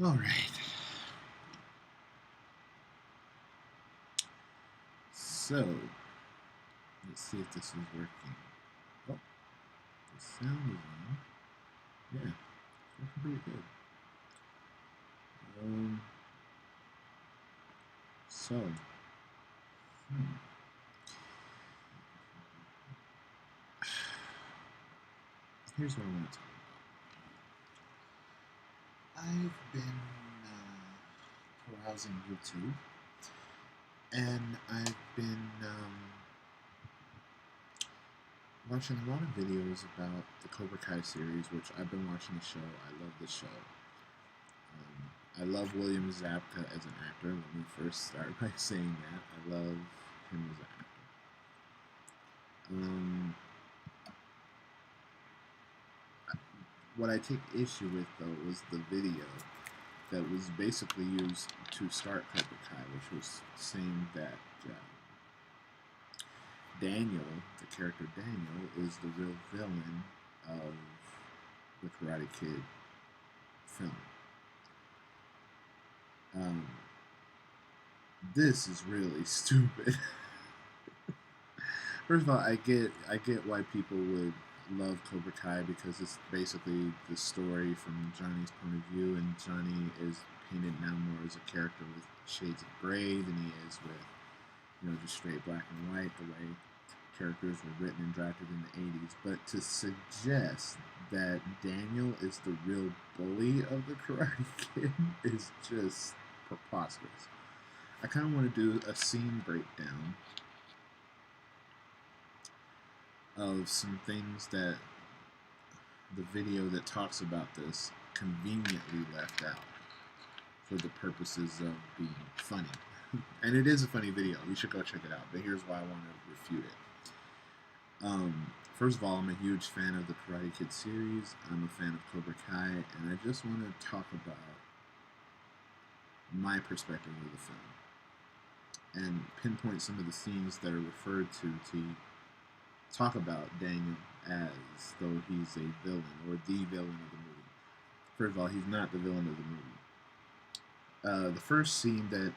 All right. So, let's see if this is working. Oh, the sound is on. Yeah, it's working pretty good. So, here's what I want to talk about. I've been browsing YouTube, and I've been watching a lot of videos about the Cobra Kai series, which I've been watching the show. I love the show. I love William Zabka as an actor. Let me first start by saying that. I love him as an actor. What I take issue with, though, was the video that was basically used to start Cobra Kai, which was saying that Daniel, the character Daniel, is the real villain of the Karate Kid film. This is really stupid. First of all, I get why people would love Cobra Kai because it's basically the story from Johnny's point of view, and Johnny is painted now more as a character with shades of gray than he is with, just straight black and white, the way characters were written and drafted in the 80s. But to suggest that Daniel is the real bully of the Karate Kid is just preposterous. I kind of want to do a scene breakdown of some things that the video that talks about this conveniently left out for the purposes of being funny. And it is a funny video. You should go check it out. But here's why I want to refute it. First of all, I'm a huge fan of the Karate Kid series. I'm a fan of Cobra Kai, and I just want to talk about my perspective of the film and pinpoint some of the scenes that are referred to talk about Daniel as though he's a villain or the villain of the movie. First of all, he's not the villain of the movie. The first scene that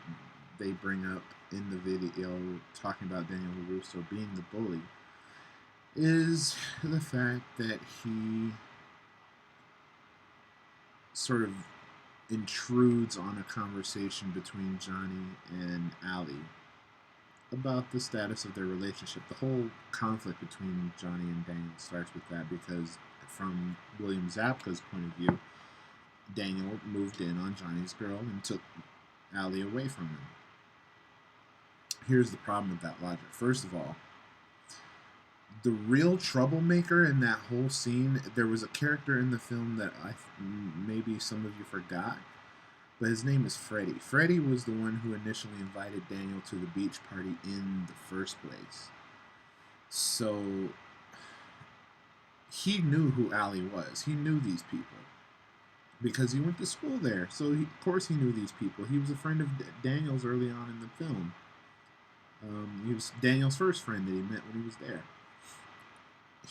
they bring up in the video talking about Daniel LaRusso being the bully is the fact that he sort of intrudes on a conversation between Johnny and Ali about the status of their relationship. The whole conflict between Johnny and Daniel starts with that because from William Zabka's point of view, Daniel moved in on Johnny's girl and took Ali away from him. Here's the problem with that logic. First of all, the real troublemaker in that whole scene, there was a character in the film that maybe some of you forgot, but his name is Freddy. Freddy was the one who initially invited Daniel to the beach party in the first place. So he knew who Ali was. He knew these people because he went to school there. So of course he knew these people. He was a friend of Daniel's early on in the film. He was Daniel's first friend that he met when he was there.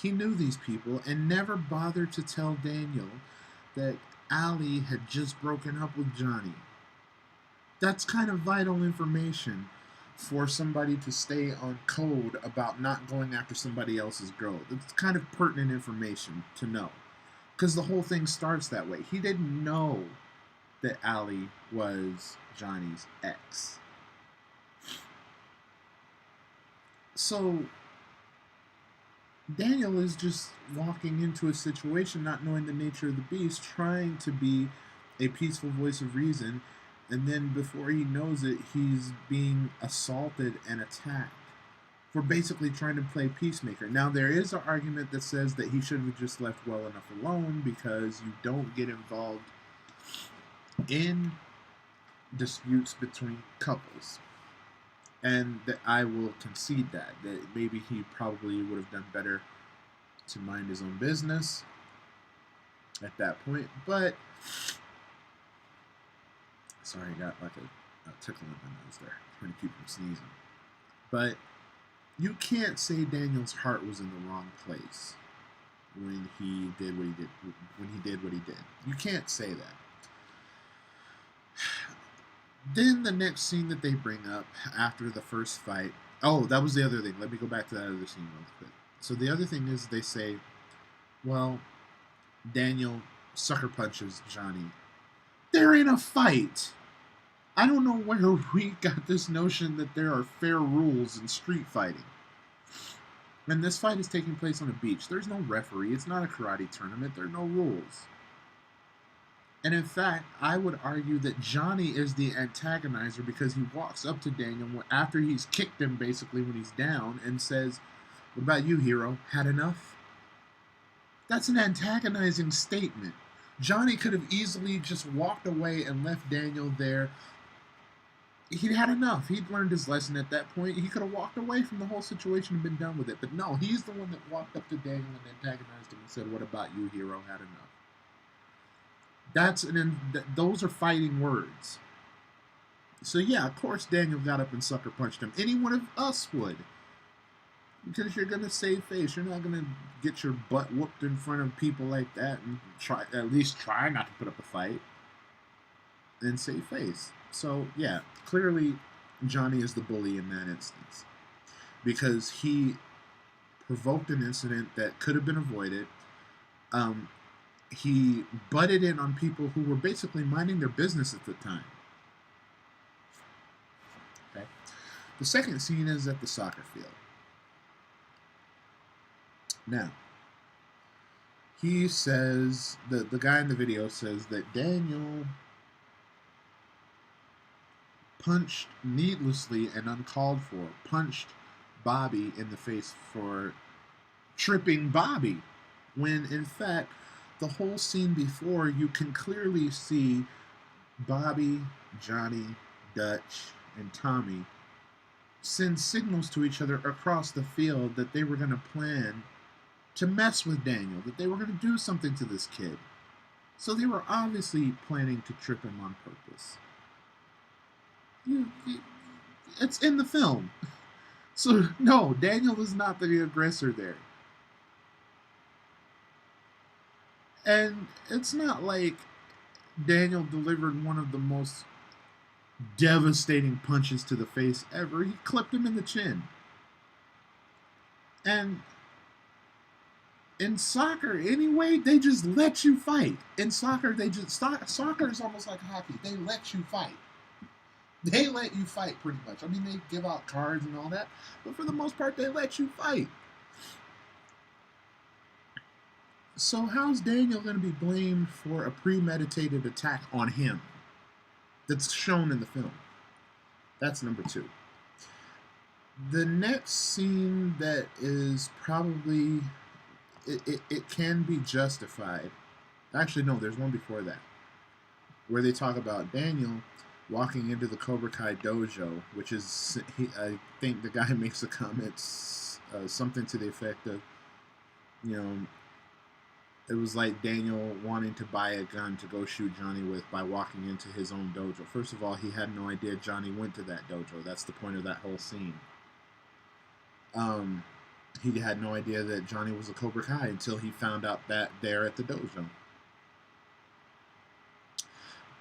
He knew these people and never bothered to tell Daniel that Ali had just broken up with Johnny. That's kind of vital information for somebody to stay on code about not going after somebody else's girl. It's kind of pertinent information to know. Because the whole thing starts that way. He didn't know that Ali was Johnny's ex. So Daniel is just walking into a situation not knowing the nature of the beast, trying to be a peaceful voice of reason, and then before he knows it, he's being assaulted and attacked for basically trying to play peacemaker. Now, there is an argument that says that he should have just left well enough alone because you don't get involved in disputes between couples. And that I will concede that maybe he probably would have done better to mind his own business at that point. But, sorry, I got like a tickle in my nose there, trying to keep from sneezing. But you can't say Daniel's heart was in the wrong place. when he did what he did. When he did what he did, you can't say that. Then the next scene that they bring up after the first fight. Oh, that was the other thing. Let me go back to that other scene real quick. So the other thing is they say, well, Daniel sucker punches Johnny. They're in a fight. I don't know where we got this notion that there are fair rules in street fighting. And this fight is taking place on a beach. There's no referee. It's not a karate tournament. There are no rules. And in fact, I would argue that Johnny is the antagonizer because he walks up to Daniel after he's kicked him basically when he's down and says, "What about you, hero? Had enough?" That's an antagonizing statement. Johnny could have easily just walked away and left Daniel there. He'd had enough. He'd learned his lesson at that point. He could have walked away from the whole situation and been done with it. But no, he's the one that walked up to Daniel and antagonized him and said, "What about you, hero? Had enough?" Those are fighting words. So yeah, of course Daniel got up and sucker punched him. Any one of us would. Because you're going to save face. You're not going to get your butt whooped in front of people like that and at least try not to put up a fight and save face. So yeah, clearly Johnny is the bully in that instance. Because he provoked an incident that could have been avoided. He butted in on people who were basically minding their business at the time. Okay. The second scene is at the soccer field. Now, he says, the guy in the video says that Daniel punched needlessly and uncalled for, punched Bobby in the face for tripping Bobby, when in fact, the whole scene before, you can clearly see Bobby, Johnny, Dutch, and Tommy send signals to each other across the field that they were going to plan to mess with Daniel, that they were going to do something to this kid. So they were obviously planning to trip him on purpose. It's in the film. So no, Daniel is not the aggressor there. And it's not like Daniel delivered one of the most devastating punches to the face ever. He clipped him in the chin. And in soccer, anyway, they just let you fight. In soccer, soccer is almost like hockey. They let you fight. They let you fight pretty much. I mean, they give out cards and all that, but for the most part, they let you fight. So how's Daniel going to be blamed for a premeditated attack on him that's shown in the film? That's number two. The next scene that is probably, it can be justified. Actually, no, there's one before that, where they talk about Daniel walking into the Cobra Kai dojo, which is, I think the guy makes a comment, something to the effect of, it was like Daniel wanting to buy a gun to go shoot Johnny with by walking into his own dojo. First of all, he had no idea Johnny went to that dojo. That's the point of that whole scene. He had no idea that Johnny was a Cobra Kai until he found out that there at the dojo.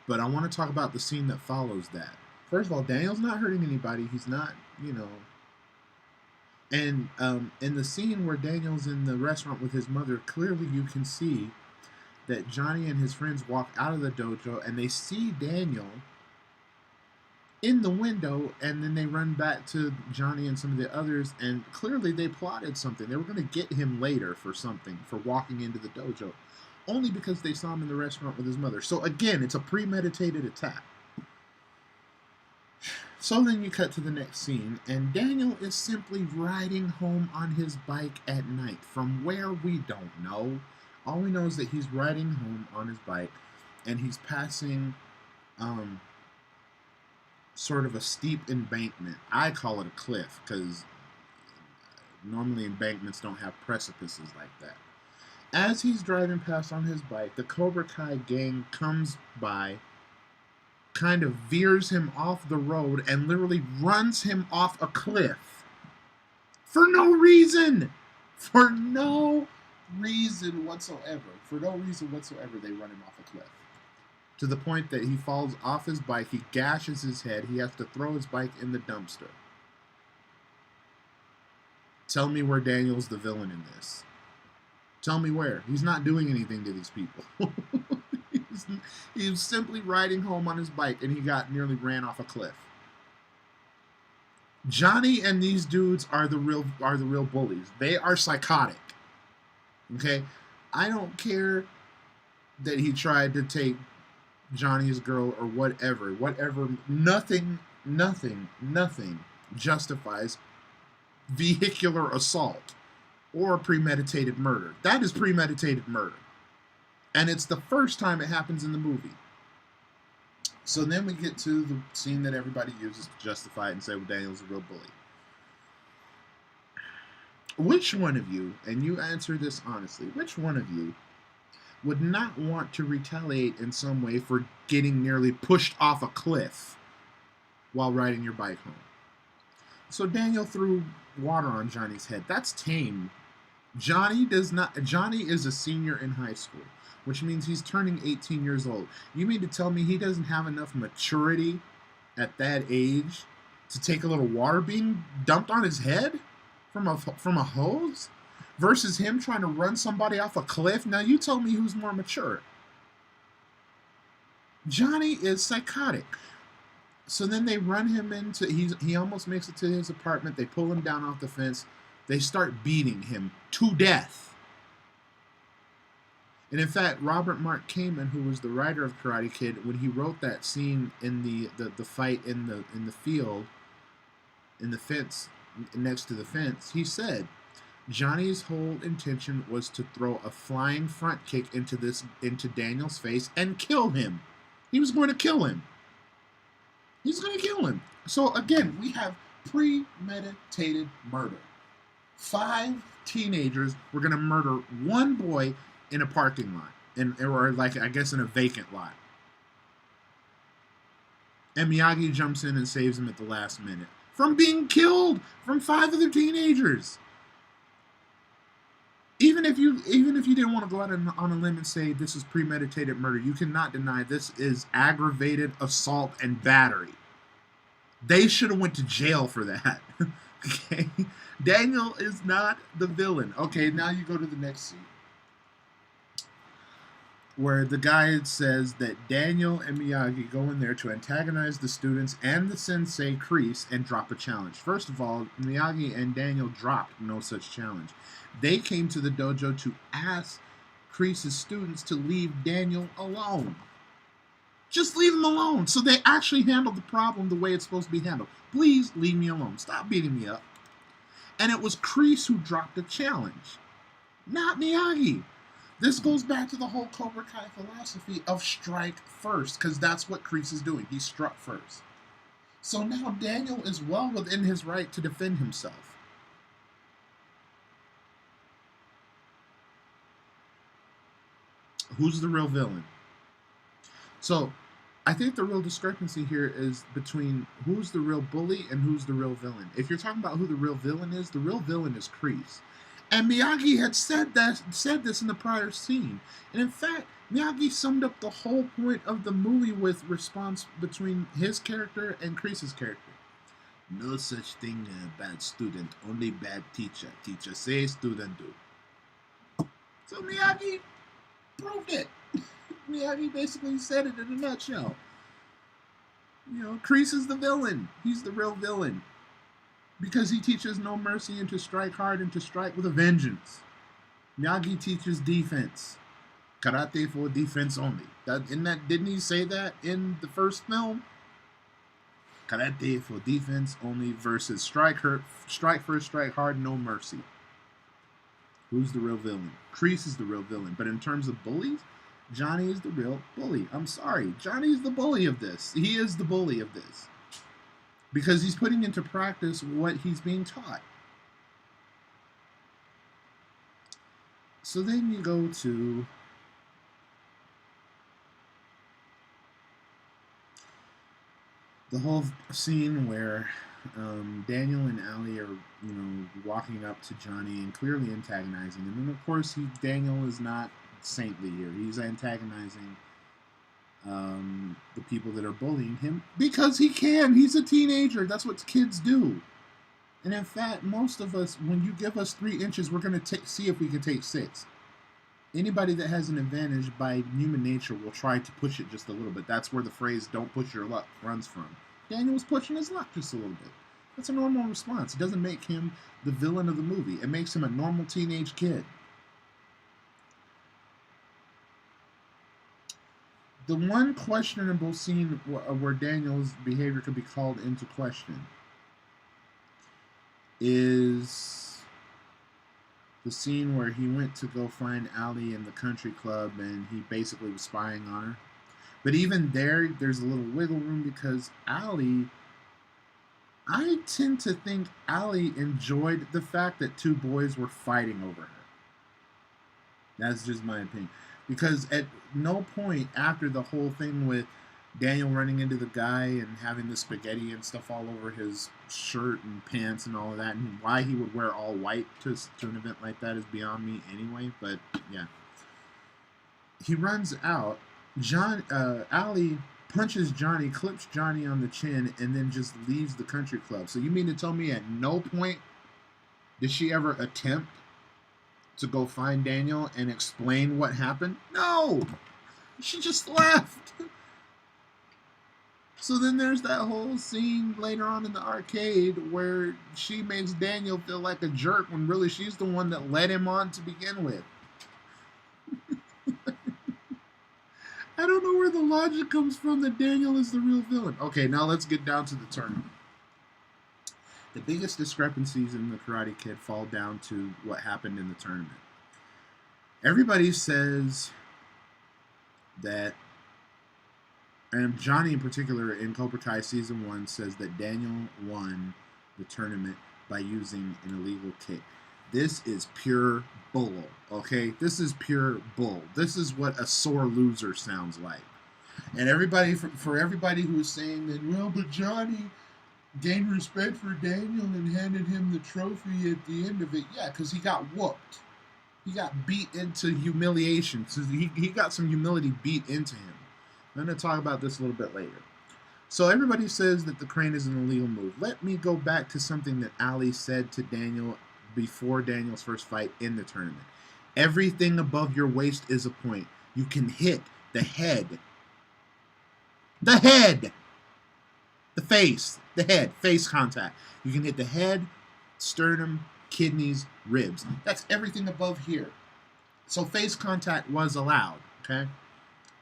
But I want to talk about the scene that follows that. First of all, Daniel's not hurting anybody. He's not, And in the scene where Daniel's in the restaurant with his mother, clearly you can see that Johnny and his friends walk out of the dojo and they see Daniel in the window, and then they run back to Johnny and some of the others, and clearly they plotted something. They were going to get him later for something, for walking into the dojo, only because they saw him in the restaurant with his mother. So again, it's a premeditated attack. So then you cut to the next scene, and Daniel is simply riding home on his bike at night. From where, we don't know. All we know is that he's riding home on his bike, and he's passing sort of a steep embankment. I call it a cliff, because normally embankments don't have precipices like that. As he's driving past on his bike, the Cobra Kai gang comes by, kind of veers him off the road, and literally runs him off a cliff. For no reason! For no reason whatsoever, they run him off a cliff. To the point that he falls off his bike, he gashes his head, he has to throw his bike in the dumpster. Tell me where Daniel's the villain in this. Tell me where. He's not doing anything to these people. He was simply riding home on his bike and he got nearly ran off a cliff. Johnny and these dudes are the real bullies. They are psychotic. Okay? I don't care that he tried to take Johnny's girl or whatever. Nothing justifies vehicular assault or premeditated murder. That is premeditated murder. And it's the first time it happens in the movie. So then we get to the scene that everybody uses to justify it and say, well, Daniel's a real bully. Which one of you, and you answer this honestly, which one of you would not want to retaliate in some way for getting nearly pushed off a cliff while riding your bike home? So Daniel threw water on Johnny's head. That's tame. Johnny is a senior in high school, which means he's turning 18 years old. You mean to tell me he doesn't have enough maturity at that age to take a little water being dumped on his head from a hose versus him trying to run somebody off a cliff? Now you tell me who's more mature. Johnny is psychotic. So then they run him into, he almost makes it to his apartment. They pull him down off the fence. They start beating him to death. And in fact, Robert Mark Kamen, who was the writer of Karate Kid, when he wrote that scene in the fight in the field, in the fence, next to the fence, he said Johnny's whole intention was to throw a flying front kick into Daniel's face and kill him. He was going to kill him. He's going to kill him. So again, we have premeditated murder. 5 teenagers were going to murder one boy in a parking lot, or like I guess in a vacant lot. And Miyagi jumps in and saves him at the last minute from being killed from 5 other teenagers. Even if you didn't want to go out on a limb and say this is premeditated murder, you cannot deny this is aggravated assault and battery. They should have went to jail for that. Okay? Daniel is not the villain. Okay, now you go to the next scene, where the guy says that Daniel and Miyagi go in there to antagonize the students and the sensei, Kreese, and drop a challenge. First of all, Miyagi and Daniel dropped no such challenge. They came to the dojo to ask Kreese's students to leave Daniel alone. Just leave him alone. So they actually handled the problem the way it's supposed to be handled. Please leave me alone. Stop beating me up. And it was Kreese who dropped the challenge, not Miyagi. This goes back to the whole Cobra Kai philosophy of strike first, because that's what Kreese is doing. He struck first. So now Daniel is well within his right to defend himself. Who's the real villain? So I think the real discrepancy here is between who's the real bully and who's the real villain. If you're talking about who the real villain is Kreese. And Miyagi had said this in the prior scene. And in fact, Miyagi summed up the whole point of the movie with response between his character and Kreese's character. No such thing as a bad student, only bad teacher. Teacher say, student do. So Miyagi proved it. Miyagi basically said it in a nutshell. You know, Kreese is the villain. He's the real villain. Because he teaches no mercy and to strike hard and to strike with a vengeance. Miyagi teaches defense. Karate for defense only. Didn't he say that in the first film? Karate for defense only versus strike first, strike hard, no mercy. Who's the real villain? Kreese is the real villain. But in terms of bullies, Johnny is the real bully. I'm sorry. Johnny is the bully of this. He is the bully of this. Because he's putting into practice what he's being taught. So then you go to the whole scene where Daniel and Ali are, walking up to Johnny and clearly antagonizing him. And of course, Daniel is not saintly here. He's antagonizing the people that are bullying him because he can. He's a teenager. That's what kids do. And in fact, most of us, when you give us 3 inches, we're going to see if we can take 6. Anybody that has an advantage by human nature will try to push it just a little bit. That's where the phrase "don't push your luck" runs from. Daniel was pushing his luck just a little bit. That's a normal response. It doesn't make him the villain of the movie. It makes him a normal teenage kid. The one questionable scene where Daniel's behavior could be called into question is the scene where he went to go find Ali in the country club and he basically was spying on her. But even there's a little wiggle room because I tend to think Ali enjoyed the fact that 2 boys were fighting over her. That's just my opinion. Because at no point after the whole thing with Daniel running into the guy and having the spaghetti and stuff all over his shirt and pants and all of that, and why he would wear all white to an event like that is beyond me anyway, but yeah. He runs out. Ali punches Johnny, clips Johnny on the chin, and then just leaves the country club. So you mean to tell me at no point did she ever attempt to go find Daniel and explain what happened? No! She just left. So then there's that whole scene later on in the arcade where she makes Daniel feel like a jerk when really she's the one that led him on to begin with. I don't know where the logic comes from that Daniel is the real villain. Okay, now let's get down to the tournament. The biggest discrepancies in the Karate Kid fall down to what happened in the tournament. Everybody says that, and Johnny in particular in Cobra Kai Season 1 says that Daniel won the tournament by using an illegal kick. This is pure bull, okay? This is pure bull. This is what a sore loser sounds like. And everybody, for everybody who's saying that, well, but Johnny gained respect for Daniel and handed him the trophy at the end of it. Yeah, because he got whooped. He got beat into humiliation. So he got some humility beat into him. I'm going to talk about this a little bit later. So everybody says that the crane is an illegal move. Let me go back to something that Ali said to Daniel before Daniel's first fight in the tournament. Everything above your waist is a point. You can hit the head. The head! The face. The head. Face contact. You can hit the head, sternum, kidneys, ribs. That's everything above here. So face contact was allowed, okay?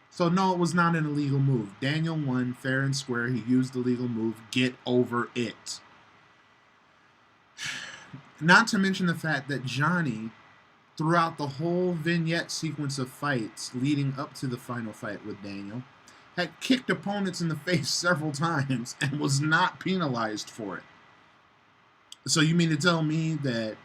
So no, it was not an illegal move. Daniel won fair and square. He used the legal move. Get over it. Not to mention the fact that Johnny, throughout the whole vignette sequence of fights leading up to the final fight with Daniel, had kicked opponents in the face several times and was not penalized for it. So you mean to tell me that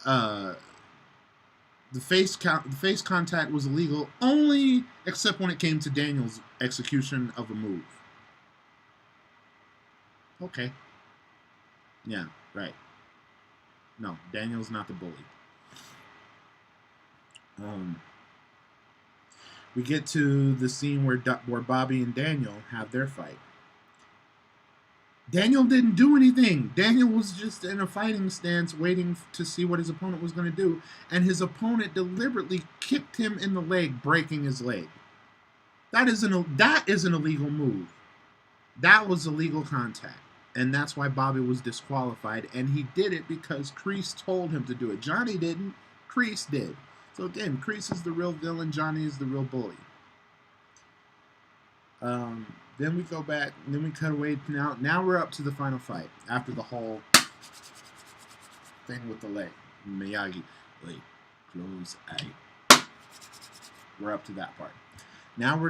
the face contact was illegal only except when it came to Daniel's execution of a move? Okay. Yeah, right. No, Daniel's not the bully. We get to the scene where Bobby and Daniel have their fight. Daniel didn't do anything. Daniel was just in a fighting stance waiting to see what his opponent was going to do, and his opponent deliberately kicked him in the leg, breaking his leg. That is an illegal move. That was illegal contact, and that's why Bobby was disqualified, and he did it because Kreese told him to do it. Johnny didn't. Kreese did. So again, Kreese is the real villain. Johnny is the real bully. Then we go back, and then we cut away. Now we're up to the final fight after the whole thing with the leg. Miyagi, leg, close eye. We're up to that part. Now we're